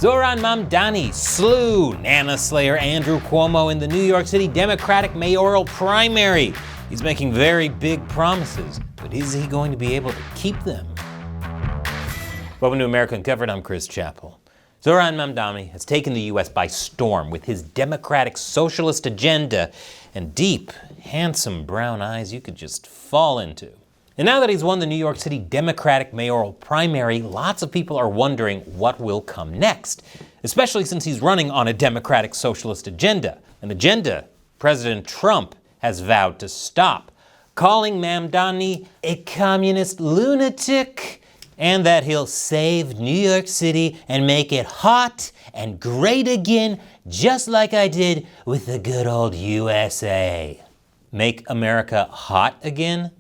Zohran Mamdani slew Nana Slayer Andrew Cuomo in the New York City Democratic mayoral primary. He's making very big promises, but is he going to be able to keep them? Welcome to America Uncovered. I'm Chris Chappell. Zohran Mamdani has taken the U.S. by storm with his democratic socialist agenda and deep, handsome brown eyes you could just fall into. And now that he's won the New York City Democratic mayoral primary, lots of people are wondering what will come next, especially since he's running on a democratic socialist agenda, an agenda President Trump has vowed to stop, calling Mamdani a communist lunatic, and that he'll save New York City and make it hot and great again, just like I did with the good old USA. Make America hot again?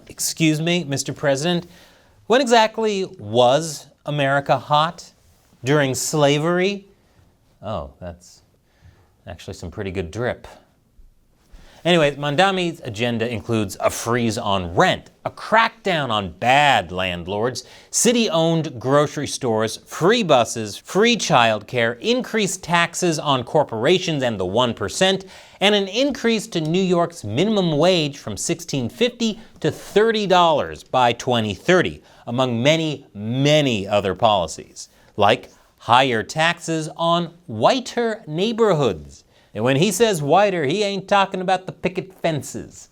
Excuse me, Mr. President, when exactly was America hot? During slavery? Oh, that's actually some pretty good drip. Anyway, Mamdani's agenda includes a freeze on rent, a crackdown on bad landlords, city-owned grocery stores, free buses, free childcare, increased taxes on corporations and the 1%, and an increase to New York's minimum wage from $16.50 to $30 by 2030, among many, many other policies, like higher taxes on whiter neighborhoods. And when he says whiter, he ain't talking about the picket fences.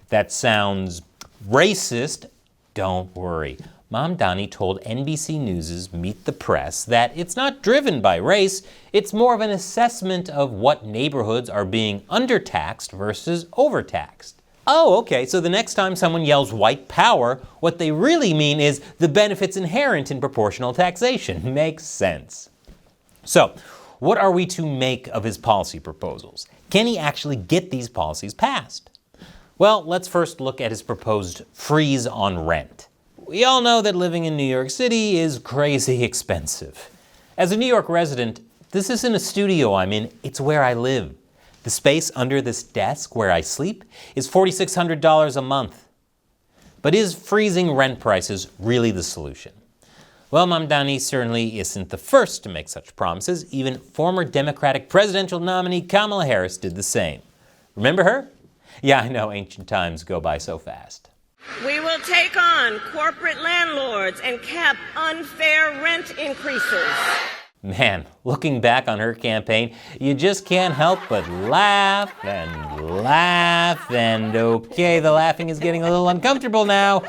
If that sounds racist, don't worry. Mamdani told NBC News' Meet the Press that it's not driven by race, it's more of an assessment of what neighborhoods are being undertaxed versus overtaxed. Oh, okay, so the next time someone yells white power, what they really mean is the benefits inherent in proportional taxation. Makes sense. So, what are we to make of his policy proposals? Can he actually get these policies passed? Well, let's first look at his proposed freeze on rent. We all know that living in New York City is crazy expensive. As a New York resident, this isn't a studio I'm in, it's where I live. The space under this desk where I sleep is $4,600 a month. But is freezing rent prices really the solution? Well, Mamdani certainly isn't the first to make such promises. Even former Democratic presidential nominee Kamala Harris did the same. Remember her? Yeah, I know, ancient times go by so fast. We will take on corporate landlords and cap unfair rent increases. Man, looking back on her campaign, you just can't help but laugh and okay, the laughing is getting a little uncomfortable now.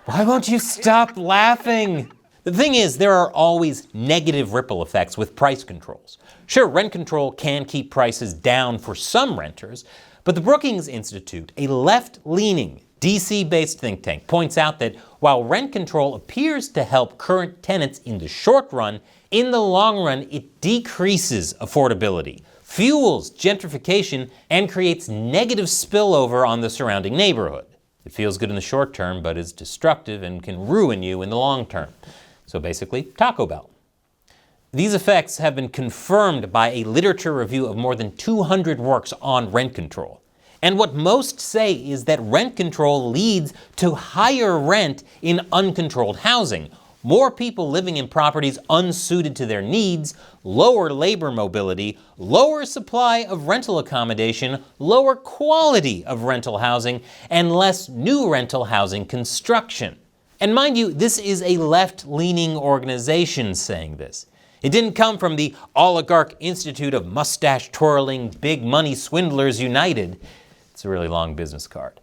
Why won't you stop laughing? The thing is, there are always negative ripple effects with price controls. Sure, rent control can keep prices down for some renters, but the Brookings Institute, a left-leaning, DC-based think tank, points out that while rent control appears to help current tenants in the short run, in the long run it decreases affordability, fuels gentrification, and creates negative spillover on the surrounding neighborhood. It feels good in the short term, but is destructive and can ruin you in the long term. So basically, Taco Bell. These effects have been confirmed by a literature review of more than 200 works on rent control. And what most say is that rent control leads to higher rent in uncontrolled housing, more people living in properties unsuited to their needs, lower labor mobility, lower supply of rental accommodation, lower quality of rental housing, and less new rental housing construction. And mind you, this is a left-leaning organization saying this. It didn't come from the Oligarch Institute of Mustache-Twirling Big Money Swindlers United. It's a really long business card.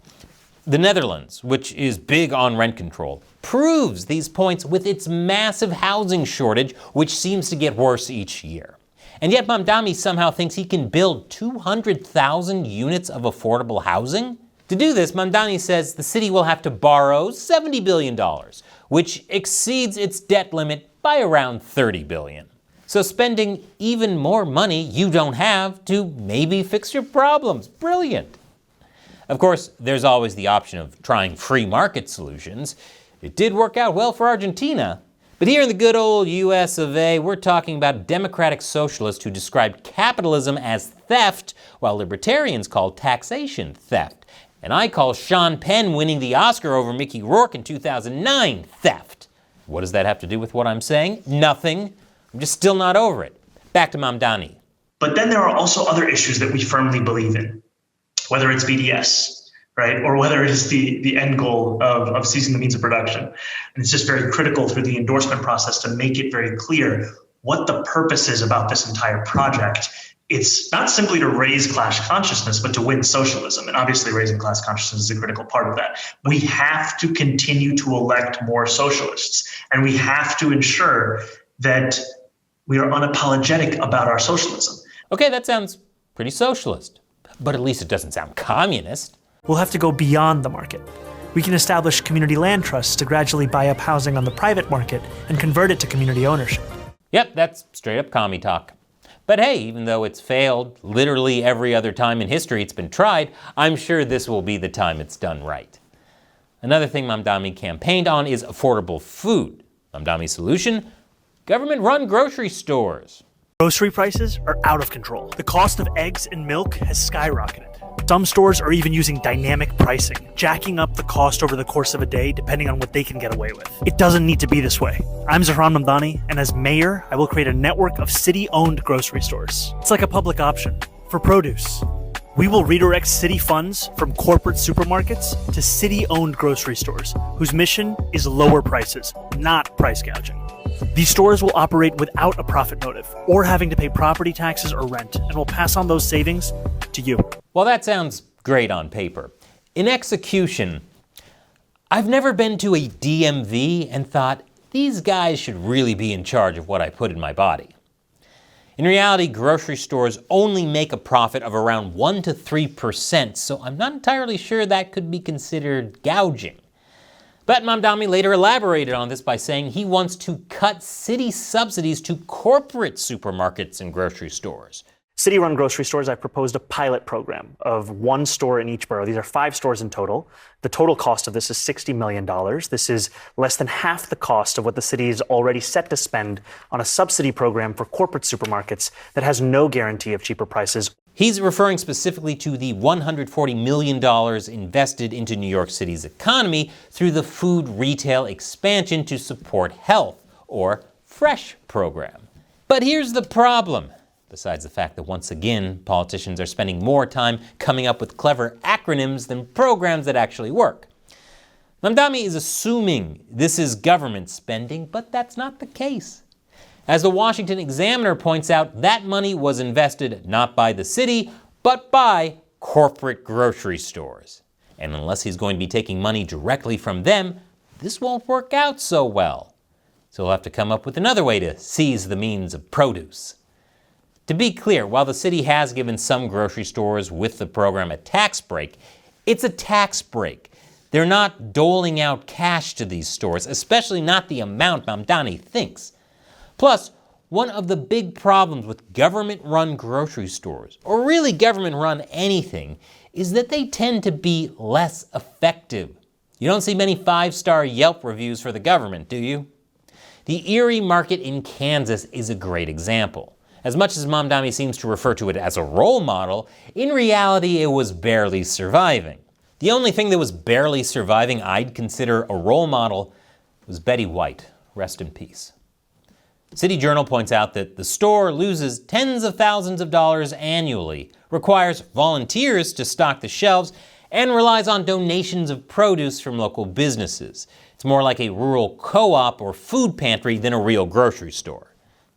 The Netherlands, which is big on rent control, proves these points with its massive housing shortage, which seems to get worse each year. And yet Mamdani somehow thinks he can build 200,000 units of affordable housing? To do this, Mamdani says the city will have to borrow $70 billion, which exceeds its debt limit by around $30 billion. So spending even more money you don't have to maybe fix your problems. Brilliant. Of course, there's always the option of trying free market solutions. It did work out well for Argentina. But here in the good old US of A, we're talking about democratic socialists who described capitalism as theft, while libertarians called taxation theft. And I call Sean Penn winning the Oscar over Mickey Rourke in 2009 theft. What does that have to do with what I'm saying? Nothing. I'm just still not over it. Back to Mamdani. But then there are also other issues that we firmly believe in, whether it's BDS, right, or whether it is the end goal of seizing the means of production. And it's just very critical through the endorsement process to make it very clear what the purpose is about this entire project. It's not simply to raise class consciousness, but to win socialism. And obviously raising class consciousness is a critical part of that. We have to continue to elect more socialists, and we have to ensure that we are unapologetic about our socialism. Okay, that sounds pretty socialist, but at least it doesn't sound communist. We'll have to go beyond the market. We can establish community land trusts to gradually buy up housing on the private market and convert it to community ownership. Yep, that's straight up commie talk. But hey, even though it's failed literally every other time in history it's been tried, I'm sure this will be the time it's done right. Another thing Mamdani campaigned on is affordable food. Mamdani's solution? Government-run grocery stores. Grocery prices are out of control. The cost of eggs and milk has skyrocketed. Some stores are even using dynamic pricing, jacking up the cost over the course of a day depending on what they can get away with. It doesn't need to be this way. I'm Zohran Mamdani, and as mayor, I will create a network of city-owned grocery stores. It's like a public option for produce. We will redirect city funds from corporate supermarkets to city-owned grocery stores, whose mission is lower prices, not price gouging. These stores will operate without a profit motive or having to pay property taxes or rent, and will pass on those savings to you. Well, that sounds great on paper. In execution, I've never been to a DMV and thought, these guys should really be in charge of what I put in my body. In reality, grocery stores only make a profit of around 1% to 3%, so I'm not entirely sure that could be considered gouging. But Mamdani later elaborated on this by saying he wants to cut city subsidies to corporate supermarkets and grocery stores. City-run grocery stores, I've proposed a pilot program of one store in each borough. These are 5 stores in total. The total cost of this is $60 million. This is less than half the cost of what the city is already set to spend on a subsidy program for corporate supermarkets that has no guarantee of cheaper prices. He's referring specifically to the $140 million invested into New York City's economy through the food retail expansion to support health, or FRESH program. But here's the problem. Besides the fact that once again, politicians are spending more time coming up with clever acronyms than programs that actually work. Mamdani is assuming this is government spending, but that's not the case. As the Washington Examiner points out, that money was invested not by the city, but by corporate grocery stores. And unless he's going to be taking money directly from them, this won't work out so well. So he'll have to come up with another way to seize the means of produce. To be clear, while the city has given some grocery stores with the program a tax break, it's a tax break. They're not doling out cash to these stores, especially not the amount Mamdani thinks. Plus, one of the big problems with government-run grocery stores, or really government-run anything, is that they tend to be less effective. You don't see many 5-star Yelp reviews for the government, do you? The Erie Market in Kansas is a great example. As much as Mamdani seems to refer to it as a role model, in reality it was barely surviving. The only thing that was barely surviving I'd consider a role model was Betty White, rest in peace. City Journal points out that the store loses tens of thousands of dollars annually, requires volunteers to stock the shelves, and relies on donations of produce from local businesses. It's more like a rural co-op or food pantry than a real grocery store.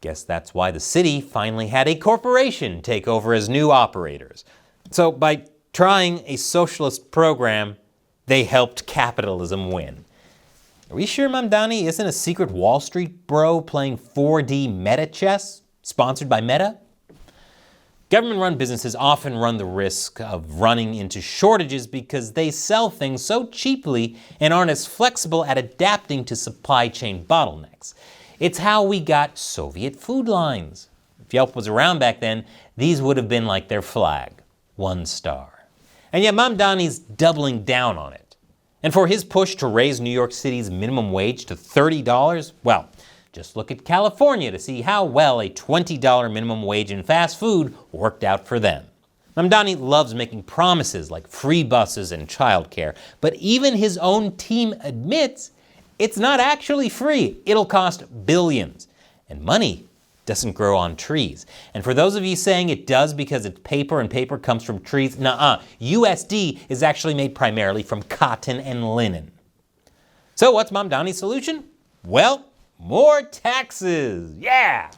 Guess that's why the city finally had a corporation take over as new operators. So by trying a socialist program, they helped capitalism win. Are we sure Mamdani isn't a secret Wall Street bro playing 4D meta chess, sponsored by Meta? Government-run businesses often run the risk of running into shortages because they sell things so cheaply and aren't as flexible at adapting to supply chain bottlenecks. It's how we got Soviet food lines. If Yelp was around back then, these would have been like their flag, 1 star. And yet Mamdani's doubling down on it. And for his push to raise New York City's minimum wage to $30, well, just look at California to see how well a $20 minimum wage in fast food worked out for them. Mamdani loves making promises like free buses and childcare, but even his own team admits it's not actually free. It'll cost billions. And money doesn't grow on trees. And for those of you saying it does because it's paper and paper comes from trees, nuh-uh. USD is actually made primarily from cotton and linen. So what's Mamdani's solution? Well, more taxes, yeah!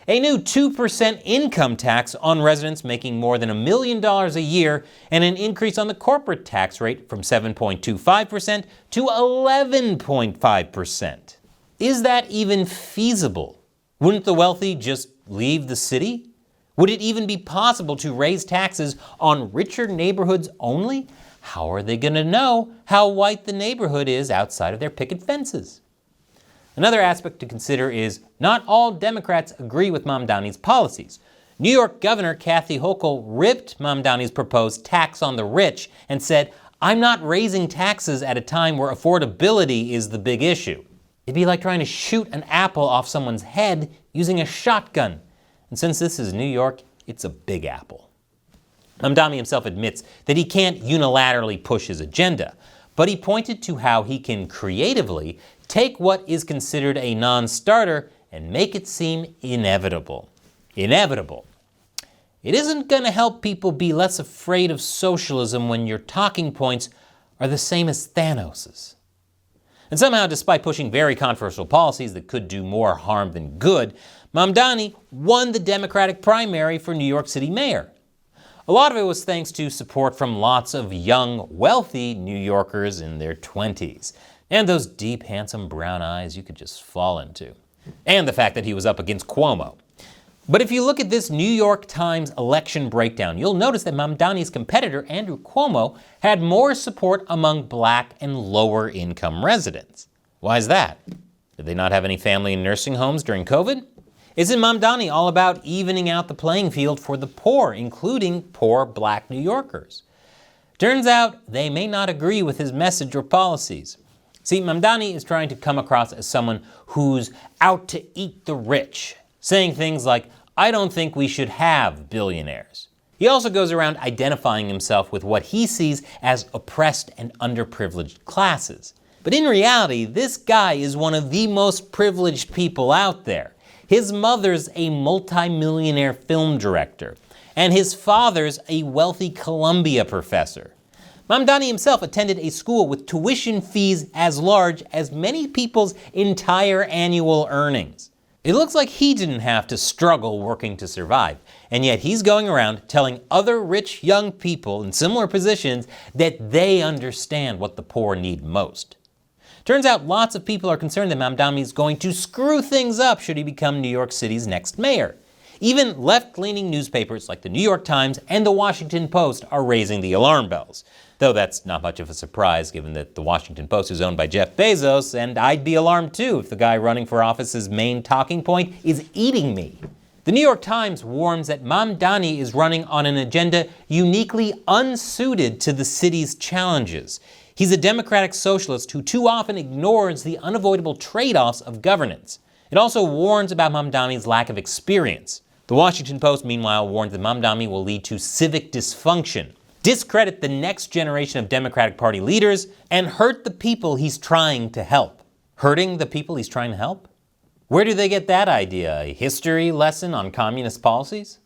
A new 2% income tax on residents making more than $1 million a year, and an increase on the corporate tax rate from 7.25% to 11.5%. Is that even feasible? Wouldn't the wealthy just leave the city? Would it even be possible to raise taxes on richer neighborhoods only? How are they going to know how white the neighborhood is outside of their picket fences? Another aspect to consider is not all Democrats agree with Mamdani's policies. New York Governor Kathy Hochul ripped Mamdani's proposed tax on the rich and said, "I'm not raising taxes at a time where affordability is the big issue." It'd be like trying to shoot an apple off someone's head using a shotgun. And since this is New York, it's a big apple. Mamdani himself admits that he can't unilaterally push his agenda, but he pointed to how he can creatively take what is considered a non-starter and make it seem inevitable. Inevitable. It isn't going to help people be less afraid of socialism when your talking points are the same as Thanos's. And somehow, despite pushing very controversial policies that could do more harm than good, Mamdani won the Democratic primary for New York City mayor. A lot of it was thanks to support from lots of young, wealthy New Yorkers in their 20s. And those deep, handsome brown eyes you could just fall into. And the fact that he was up against Cuomo. But if you look at this New York Times election breakdown, you'll notice that Mamdani's competitor, Andrew Cuomo, had more support among black and lower income residents. Why is that? Did they not have any family in nursing homes during COVID? Isn't Mamdani all about evening out the playing field for the poor, including poor black New Yorkers? Turns out they may not agree with his message or policies. See, Mamdani is trying to come across as someone who's out to eat the rich, saying things like, "I don't think we should have billionaires." He also goes around identifying himself with what he sees as oppressed and underprivileged classes. But in reality, this guy is one of the most privileged people out there. His mother's a multi-millionaire film director, and his father's a wealthy Columbia professor. Mamdani himself attended a school with tuition fees as large as many people's entire annual earnings. It looks like he didn't have to struggle working to survive, and yet he's going around telling other rich young people in similar positions that they understand what the poor need most. Turns out lots of people are concerned that Mamdani is going to screw things up should he become New York City's next mayor. Even left-leaning newspapers like the New York Times and the Washington Post are raising the alarm bells. Though that's not much of a surprise given that the Washington Post is owned by Jeff Bezos, and I'd be alarmed too if the guy running for office's main talking point is eating me. The New York Times warns that Mamdani is running on an agenda uniquely unsuited to the city's challenges. He's a democratic socialist who too often ignores the unavoidable trade-offs of governance. It also warns about Mamdani's lack of experience. The Washington Post, meanwhile, warns that Mamdani will lead to civic dysfunction, discredit the next generation of Democratic Party leaders, and hurt the people he's trying to help. Hurting the people he's trying to help? Where do they get that idea? A history lesson on communist policies?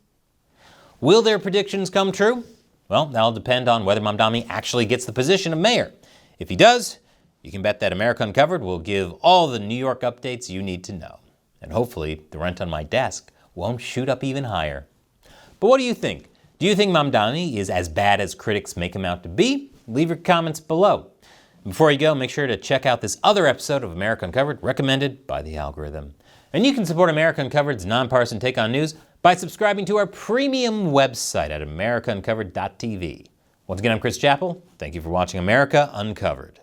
Will their predictions come true? Well, that'll depend on whether Mamdani actually gets the position of mayor. If he does, you can bet that America Uncovered will give all the New York updates you need to know. And hopefully, the rent on my desk won't shoot up even higher. But what do you think? Do you think Mamdani is as bad as critics make him out to be? Leave your comments below. Before you go, make sure to check out this other episode of America Uncovered recommended by the algorithm. And you can support America Uncovered's nonpartisan take on news by subscribing to our premium website at americauncovered.tv. Once again, I'm Chris Chappell. Thank you for watching America Uncovered.